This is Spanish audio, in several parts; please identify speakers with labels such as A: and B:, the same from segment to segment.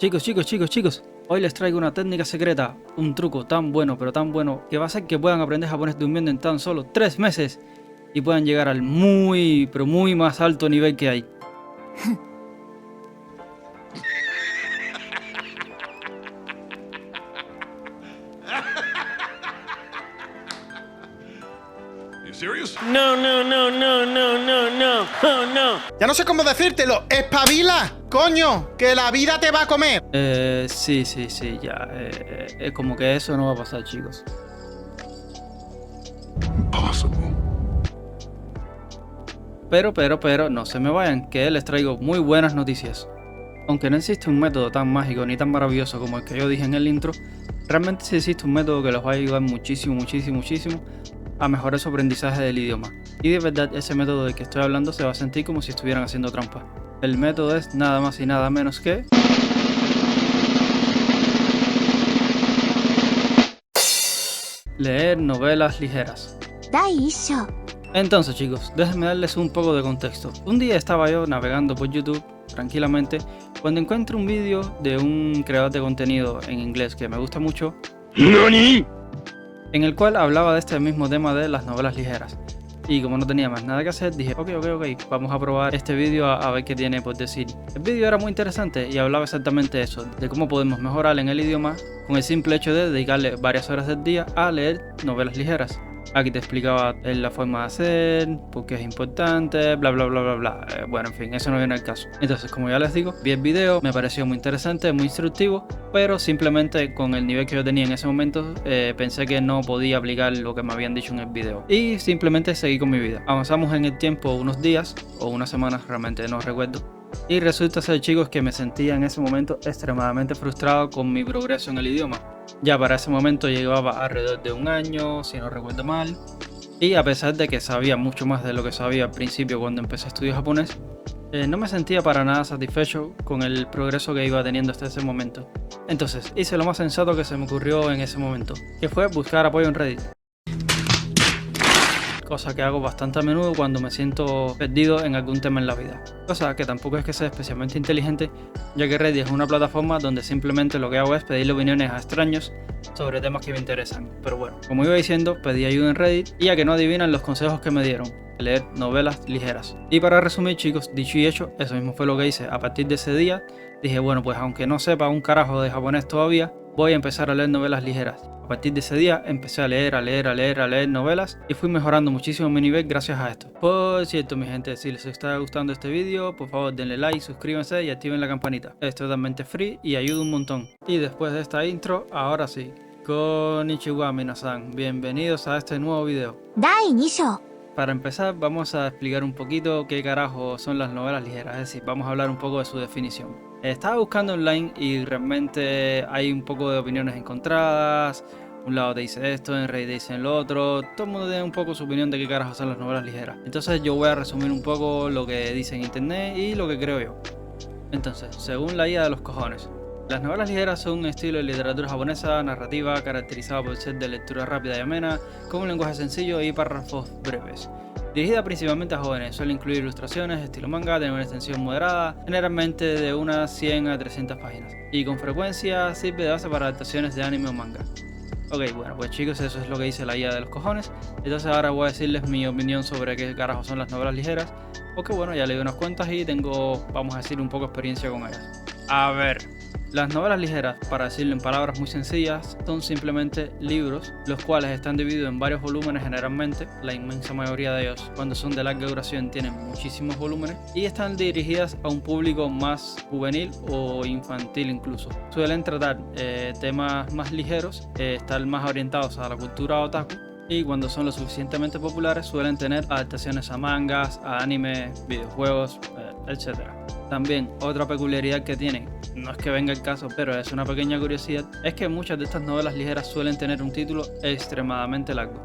A: Chicos, hoy les traigo una técnica secreta, un truco tan bueno, pero tan bueno, que va a hacer que puedan aprender japonés durmiendo en tan solo 3 meses y puedan llegar al muy, pero muy más alto nivel que hay.
B: No. Oh, no.
C: Ya no sé cómo decírtelo. ¡Espabila! ¡Coño! ¡Que la vida te va a comer!
A: Sí, ya. Es como que eso no va a pasar, chicos. Pero, no se me vayan, que les traigo muy buenas noticias. Aunque no existe un método tan mágico ni tan maravilloso como el que yo dije en el intro, realmente sí existe un método que los va a ayudar muchísimo a mejorar su aprendizaje del idioma. Y de verdad ese método del que estoy hablando se va a sentir como si estuvieran haciendo trampa. El método es nada más y nada menos que... leer novelas ligeras. Entonces chicos, déjenme darles un poco de contexto. Un día estaba yo navegando por YouTube tranquilamente cuando encuentro un vídeo de un creador de contenido en inglés que me gusta mucho,
B: ¿Nani?
A: en el cual hablaba de este mismo tema de las novelas ligeras. Y como no tenía más nada que hacer, dije ok, vamos a probar este vídeo a ver qué tiene por decir. El vídeo era muy interesante y hablaba exactamente eso, de cómo podemos mejorar en el idioma con el simple hecho de dedicarle varias horas del día a leer novelas ligeras. Aquí te explicaba la forma de hacer, por qué es importante, bla. Bueno, en fin, eso no viene al caso. Entonces, como ya les digo, vi el video, me pareció muy interesante, muy instructivo, pero simplemente con el nivel que yo tenía en ese momento, pensé que no podía aplicar lo que me habían dicho en el video. Y simplemente seguí con mi vida. Avanzamos en el tiempo unos días o unas semanas, realmente no recuerdo. Y resulta ser, chicos, que me sentía en ese momento extremadamente frustrado con mi progreso en el idioma. Ya para ese momento llevaba alrededor de un año, si no recuerdo mal. Y a pesar de que sabía mucho más de lo que sabía al principio cuando empecé a estudiar japonés, no me sentía para nada satisfecho con el progreso que iba teniendo hasta ese momento. Entonces hice lo más sensato que se me ocurrió en ese momento, que fue buscar apoyo en Reddit. Cosa que hago bastante a menudo cuando me siento perdido en algún tema en la vida. Cosa que tampoco es que sea especialmente inteligente, ya que Reddit es una plataforma donde simplemente lo que hago es pedirle opiniones a extraños sobre temas que me interesan. Pero bueno, como iba diciendo, pedí ayuda en Reddit y a que no adivinan los consejos que me dieron: leer novelas ligeras. Y para resumir, chicos, dicho y hecho, eso mismo fue lo que hice. A partir de ese día dije, bueno, pues aunque no sepa un carajo de japonés todavía, voy a empezar a leer novelas ligeras. A partir de ese día empecé a leer novelas y fui mejorando muchísimo mi nivel gracias a esto. Por cierto, mi gente, si les está gustando este vídeo, por favor denle like, suscríbanse y activen la campanita. Es totalmente free y ayuda un montón. Y después de esta intro, ahora sí, konnichiwa minasan, bienvenidos a este nuevo video. Para empezar, vamos a explicar un poquito qué carajo son las novelas ligeras, es decir, vamos a hablar un poco de su definición. Estaba buscando online y realmente hay un poco de opiniones encontradas. Un lado te dice esto, en Reddit te dicen lo otro. Todo el mundo tiene un poco su opinión de qué carajo son las novelas ligeras. Entonces yo voy a resumir un poco lo que dice en internet y lo que creo yo. Entonces, según la IA de los cojones, las novelas ligeras son un estilo de literatura japonesa narrativa caracterizado por ser de lectura rápida y amena, con un lenguaje sencillo y párrafos breves. Dirigida principalmente a jóvenes, suele incluir ilustraciones, estilo manga, tener una extensión moderada, generalmente de unas 100 a 300 páginas, y con frecuencia sirve de base para adaptaciones de anime o manga. Ok, bueno, pues chicos, eso es lo que dice la IA de los cojones. Entonces ahora voy a decirles mi opinión sobre qué carajo son las novelas ligeras, porque bueno, ya leí unas cuantas y tengo, vamos a decir, un poco de experiencia con ellas. A ver, las novelas ligeras, para decirlo en palabras muy sencillas, son simplemente libros, los cuales están divididos en varios volúmenes generalmente. La inmensa mayoría de ellos, cuando son de larga duración, tienen muchísimos volúmenes y están dirigidas a un público más juvenil o infantil incluso. Suelen tratar temas más ligeros, estar más orientados a la cultura otaku, y cuando son lo suficientemente populares suelen tener adaptaciones a mangas, a anime, videojuegos, etc. También otra peculiaridad que tienen, no es que venga el caso, pero es una pequeña curiosidad, es que muchas de estas novelas ligeras suelen tener un título extremadamente largo.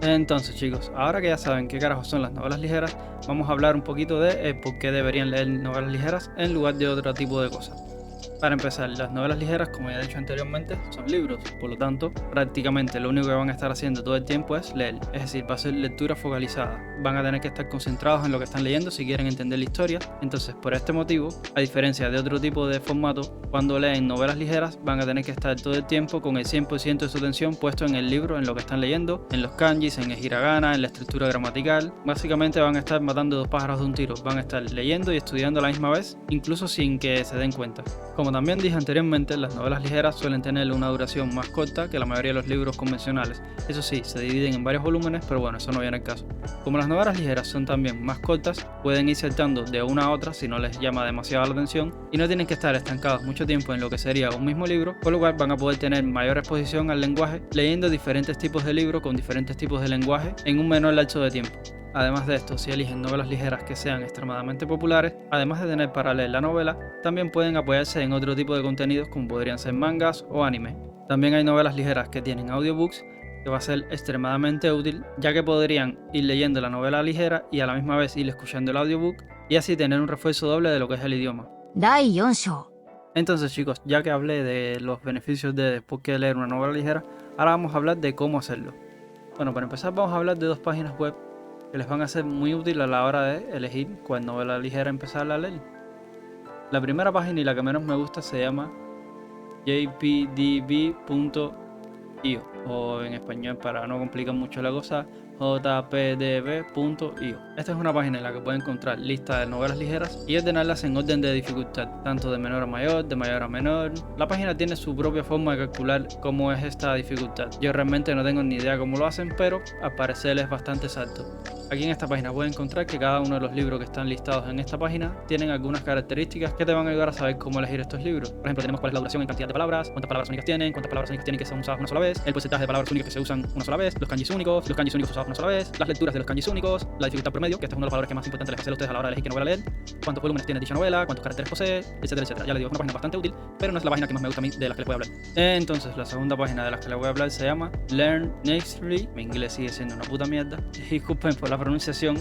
A: Entonces chicos, ahora que ya saben qué carajo son las novelas ligeras, vamos a hablar un poquito de por qué deberían leer novelas ligeras en lugar de otro tipo de cosas. Para empezar, las novelas ligeras, como ya he dicho anteriormente, son libros, por lo tanto, prácticamente lo único que van a estar haciendo todo el tiempo es leer, es decir, va a ser lectura focalizada. Van a tener que estar concentrados en lo que están leyendo si quieren entender la historia. Entonces, por este motivo, a diferencia de otro tipo de formato, cuando leen novelas ligeras van a tener que estar todo el tiempo con el 100% de su atención puesto en el libro, en lo que están leyendo, en los kanjis, en el hiragana, en la estructura gramatical. Básicamente van a estar matando dos pájaros de un tiro, van a estar leyendo y estudiando a la misma vez, incluso sin que se den cuenta. Como también dije anteriormente, las novelas ligeras suelen tener una duración más corta que la mayoría de los libros convencionales. Eso sí, se dividen en varios volúmenes, pero bueno, eso no viene al caso. Como las novelas ligeras son también más cortas, pueden ir saltando de una a otra si no les llama demasiado la atención y no tienen que estar estancados mucho tiempo en lo que sería un mismo libro, por lo cual van a poder tener mayor exposición al lenguaje leyendo diferentes tipos de libros con diferentes tipos de lenguaje en un menor lapso de tiempo. Además de esto, si eligen novelas ligeras que sean extremadamente populares, además de tener para leer la novela, también pueden apoyarse en otro tipo de contenidos como podrían ser mangas o anime. También hay novelas ligeras que tienen audiobooks, que va a ser extremadamente útil, ya que podrían ir leyendo la novela ligera y a la misma vez ir escuchando el audiobook y así tener un refuerzo doble de lo que es el idioma. Entonces chicos, ya que hablé de los beneficios de por qué leer una novela ligera, ahora vamos a hablar de cómo hacerlo. Bueno, para empezar vamos a hablar de dos páginas web que les van a ser muy útiles a la hora de elegir cuál novela ligera empezar a leer. La primera página y la que menos me gusta se llama jpdb.io o en español, para no complicar mucho la cosa, jpdb.io. Esta es una página en la que pueden encontrar listas de novelas ligeras y ordenarlas en orden de dificultad, tanto de menor a mayor, de mayor a menor. La página tiene su propia forma de calcular cómo es esta dificultad. Yo realmente no tengo ni idea cómo lo hacen, pero al parecer es bastante exacto. Aquí en esta página pueden encontrar que cada uno de los libros que están listados en esta página tienen algunas características que te van a ayudar a saber cómo elegir estos libros. Por ejemplo, tenemos cuál es la duración en cantidad de palabras, cuántas palabras únicas tienen, cuántas palabras únicas tienen que ser usadas una sola vez, el porcentaje de palabras únicas que se usan una sola vez, los kanjis únicos usados una sola vez, las lecturas de los kanjis únicos, la dificultad promedio, que este es uno de los valores que más importantes les hacer a ustedes a la hora de elegir qué novela leer, cuántos volúmenes tiene dicha novela, cuántos caracteres posee, etcétera, etcétera. Ya les digo, es una página bastante útil, pero no es la página que más me gusta a mí de las que les voy a hablar. Entonces, la segunda página de las que les voy a hablar se llama Learn Nextly. Mi inglés sigue siendo una puta mierda. Disculpen por la pronunciación.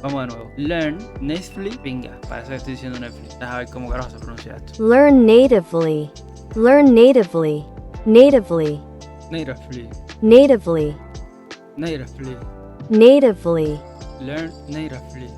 A: Vamos de nuevo. Learn Natively. Venga, parece que estoy diciendo Netflix. Déjame ver cómo carajo se pronuncia esto.
D: Learn natively. Learn natively. Natively.
A: Natively.
D: Natively.
A: Natively.
D: Natively.
A: Learn natively.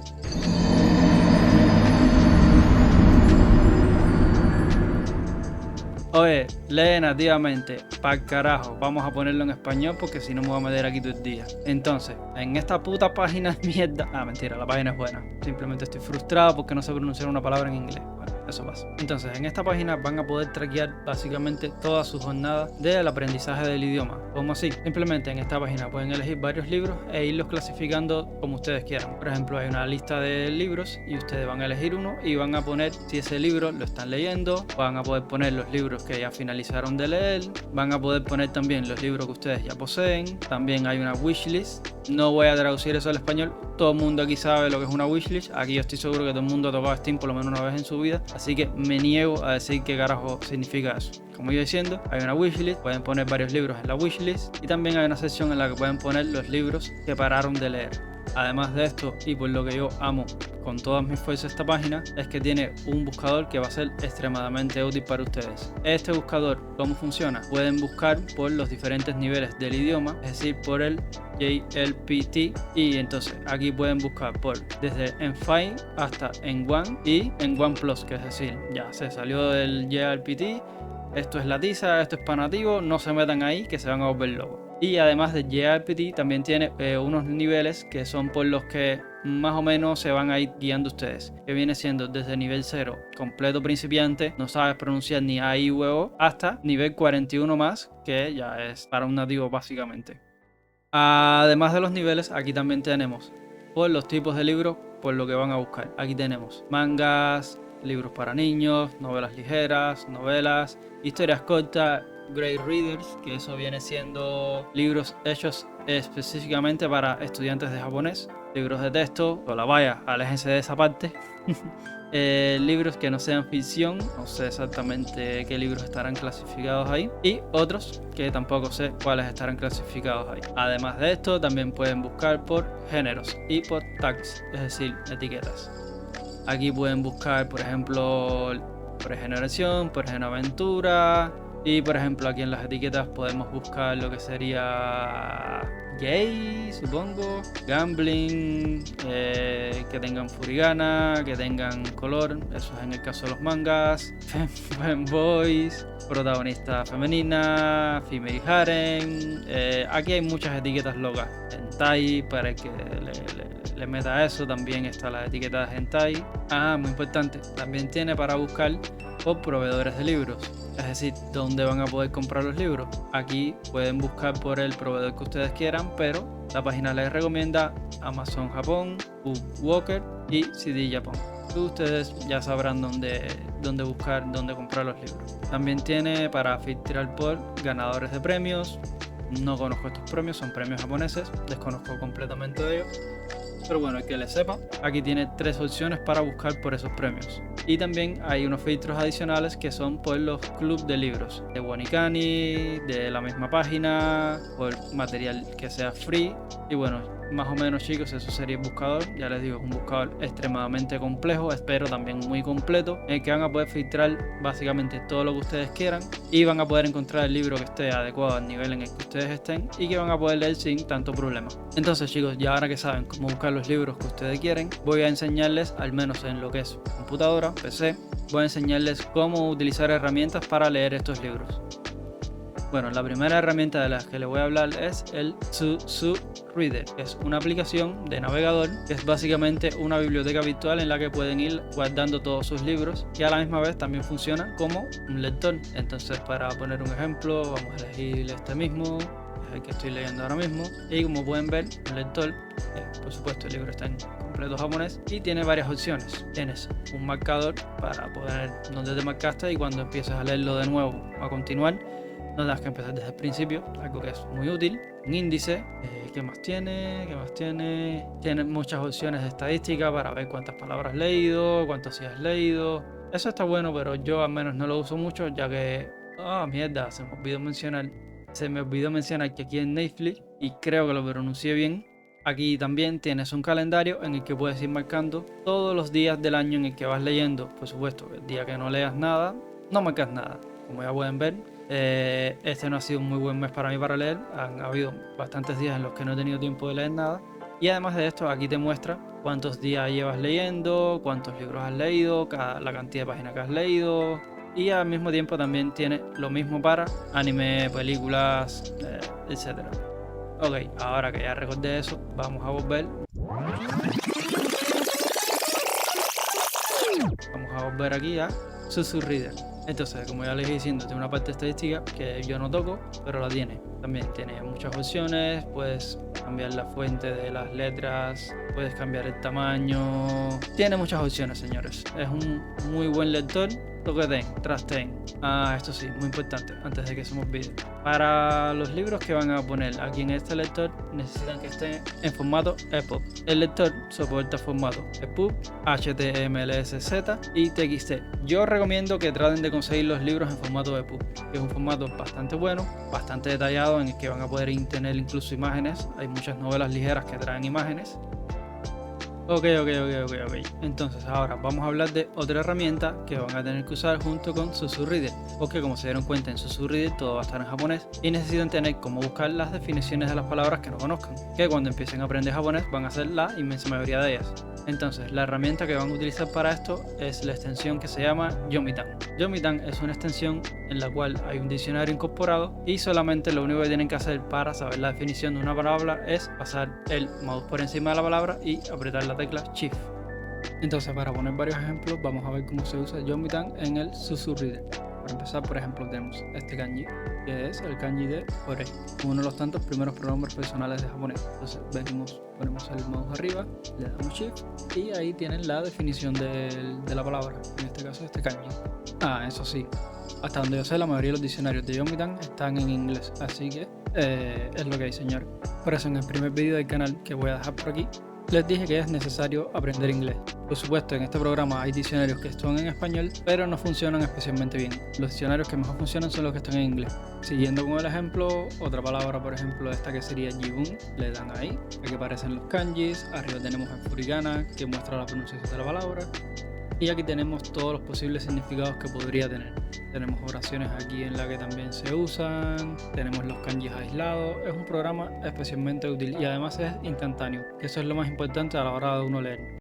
A: Oye, lee nativamente, pa'l carajo, vamos a ponerlo en español porque si no me voy a meter aquí todo el día. Entonces, en esta puta página de mierda... Ah, mentira, la página es buena. Simplemente estoy frustrado porque no sé pronunciar una palabra en inglés. Bueno, eso pasa. Entonces, en esta página van a poder traquear básicamente toda su jornada del aprendizaje del idioma. ¿Cómo así? Simplemente en esta página pueden elegir varios libros e irlos clasificando como ustedes quieran. Por ejemplo, hay una lista de libros y ustedes van a elegir uno y van a poner si ese libro lo están leyendo. Van a poder poner los libros que ya finalizaron de leer, van a poder poner también los libros que ustedes ya poseen. También hay una wishlist. No voy a traducir eso al español, todo el mundo aquí sabe lo que es una wishlist. Aquí yo estoy seguro que todo el mundo ha tocado Steam por lo menos una vez en su vida, así que me niego a decir qué carajo significa eso. Como iba diciendo, hay una wishlist, pueden poner varios libros en la wishlist y también hay una sección en la que pueden poner los libros que pararon de leer. Además de esto, y por lo que yo amo con todas mis fuerzas esta página, es que tiene un buscador que va a ser extremadamente útil para ustedes. Este buscador, ¿cómo funciona? Pueden buscar por los diferentes niveles del idioma, es decir, por el JLPT, y entonces aquí pueden buscar por desde N5 hasta N1 y N1 Plus, que es decir, ya se salió del JLPT, esto es la tiza, esto es para nativo, no se metan ahí que se van a volver locos. Y además de JLPT también tiene unos niveles que son por los que más o menos se van a ir guiando ustedes, que viene siendo desde nivel 0, completo principiante, no sabes pronunciar ni A, I, U, O, hasta nivel 41 más, que ya es para un nativo básicamente. Además de los niveles, aquí también tenemos por los tipos de libros, por lo que van a buscar. Aquí tenemos mangas, libros para niños, novelas ligeras, novelas, historias cortas, Grade Readers, que eso viene siendo libros hechos específicamente para estudiantes de japonés, libros de texto, o la vaya, aléjense de esa parte. Libros que no sean ficción, no sé exactamente qué libros estarán clasificados ahí, y otros que tampoco sé cuáles estarán clasificados ahí. Además de esto, también pueden buscar por géneros y por tags, es decir, etiquetas. Aquí pueden buscar, por ejemplo, por generación, por aventura. Y por ejemplo aquí en las etiquetas podemos buscar lo que sería gay, supongo, gambling, que tengan furigana, que tengan color, eso es en el caso de los mangas, fanboys, protagonista femenina, female harem, aquí hay muchas etiquetas locas, hentai, para el que le meta eso, también está la etiqueta de hentai. Muy importante, también tiene para buscar por proveedores de libros, es decir, dónde van a poder comprar los libros. Aquí pueden buscar por el proveedor que ustedes quieran, pero la página les recomienda Amazon Japón, BookWalker y CD Japón. Ustedes ya sabrán dónde buscar, dónde comprar los libros. También tiene para filtrar por ganadores de premios. No conozco estos premios, son premios japoneses, desconozco completamente de ellos. Pero bueno, el que le sepa, aquí tiene 3 opciones para buscar por esos premios. Y también hay unos filtros adicionales que son por los clubs de libros, de Wanikani, de la misma página, por material que sea free. Y bueno, más o menos chicos, eso sería el buscador. Ya les digo, es un buscador extremadamente complejo, pero también muy completo, en el que van a poder filtrar básicamente todo lo que ustedes quieran y van a poder encontrar el libro que esté adecuado al nivel en el que ustedes estén y que van a poder leer sin tanto problema. Entonces chicos, ya ahora que saben cómo buscar los libros que ustedes quieren, voy a enseñarles, al menos en lo que es computadora, PC, voy a enseñarles cómo utilizar herramientas para leer estos libros. Bueno, la primera herramienta de las que les voy a hablar es el Susu Reader. Es una aplicación de navegador que es básicamente una biblioteca virtual en la que pueden ir guardando todos sus libros y a la misma vez también funciona como un lector. Entonces, para poner un ejemplo, vamos a elegir este mismo, es el que estoy leyendo ahora mismo. Y como pueden ver, un lector, por supuesto el libro está en completo japonés y tiene varias opciones. Tienes un marcador para poder donde te marcaste y cuando empieces a leerlo de nuevo o a continuar, no tengas que empezar desde el principio, algo que es muy útil. Un índice, ¿qué más tiene? Tiene muchas opciones de estadística para ver cuántas palabras has leído, cuántos sí has leído. Eso está bueno, pero yo al menos no lo uso mucho, ya que... mierda, se me olvidó mencionar que aquí en Netflix, y creo que lo pronuncié bien, aquí también tienes un calendario en el que puedes ir marcando todos los días del año en el que vas leyendo. Por supuesto, el día que no leas nada, no marcas nada. Como ya pueden ver, este no ha sido un muy buen mes para mí para leer. Han habido bastantes días en los que no he tenido tiempo de leer nada. Y además de esto, aquí te muestra cuántos días llevas leyendo, cuántos libros has leído, la cantidad de páginas que has leído. Y al mismo tiempo también tiene lo mismo para anime, películas, etc. Ok, ahora que ya recordé eso, vamos a volver. Vamos a volver aquí a Susu Reader. Entonces, como ya les iba diciendo, tiene una parte estadística que yo no toco, pero la tiene. También tiene muchas opciones, puedes cambiar la fuente de las letras, puedes cambiar el tamaño. Tiene muchas opciones, señores. Es un muy buen lector. Toqueten, trasten. Esto sí, muy importante, antes de que se me olvide. Para los libros que van a poner aquí en este lector, necesitan que estén en formato EPUB. El lector soporta formato EPUB, HTMLSZ y TXT. Yo recomiendo que traten de conseguir los libros en formato EPUB, que es un formato bastante bueno, bastante detallado, en el que van a poder tener incluso imágenes. Hay muchas novelas ligeras que traen imágenes. Ok. Entonces ahora vamos a hablar de otra herramienta que van a tener que usar junto con Susu Reader, porque como se dieron cuenta en Susu Reader todo va a estar en japonés y necesitan tener cómo buscar las definiciones de las palabras que no conozcan, que cuando empiecen a aprender japonés van a ser la inmensa mayoría de ellas. Entonces la herramienta que van a utilizar para esto es la extensión que se llama Yomitan. Yomitan es una extensión en la cual hay un diccionario incorporado y solamente lo único que tienen que hacer para saber la definición de una palabra es pasar el mouse por encima de la palabra y apretar la tecla Shift. Entonces, para poner varios ejemplos, vamos a ver cómo se usa Yomitan en el Susu Reader. Para empezar, por ejemplo, tenemos este kanji, que es el kanji de Ore, uno de los tantos primeros pronombres personales de japonés. Entonces, ponemos el mouse arriba, le damos Shift y ahí tienen la definición de la palabra, en este caso este kanji. Eso sí, hasta donde yo sé, la mayoría de los diccionarios de Yomitan están en inglés, así que es lo que hay, señor. Por eso, en el primer vídeo del canal que voy a dejar por aquí, les dije que es necesario aprender inglés. Por supuesto, en este programa hay diccionarios que están en español, pero no funcionan especialmente bien. Los diccionarios que mejor funcionan son los que están en inglés. Siguiendo con el ejemplo, otra palabra, por ejemplo, esta que sería jibun, le dan ahí, aquí aparecen los kanjis, arriba tenemos el furigana, que muestra la pronunciación de la palabra. Y aquí tenemos todos los posibles significados que podría tener. Tenemos oraciones aquí en la que también se usan, tenemos los kanjis aislados. Es un programa especialmente útil y además es instantáneo, que eso es lo más importante a la hora de uno leer.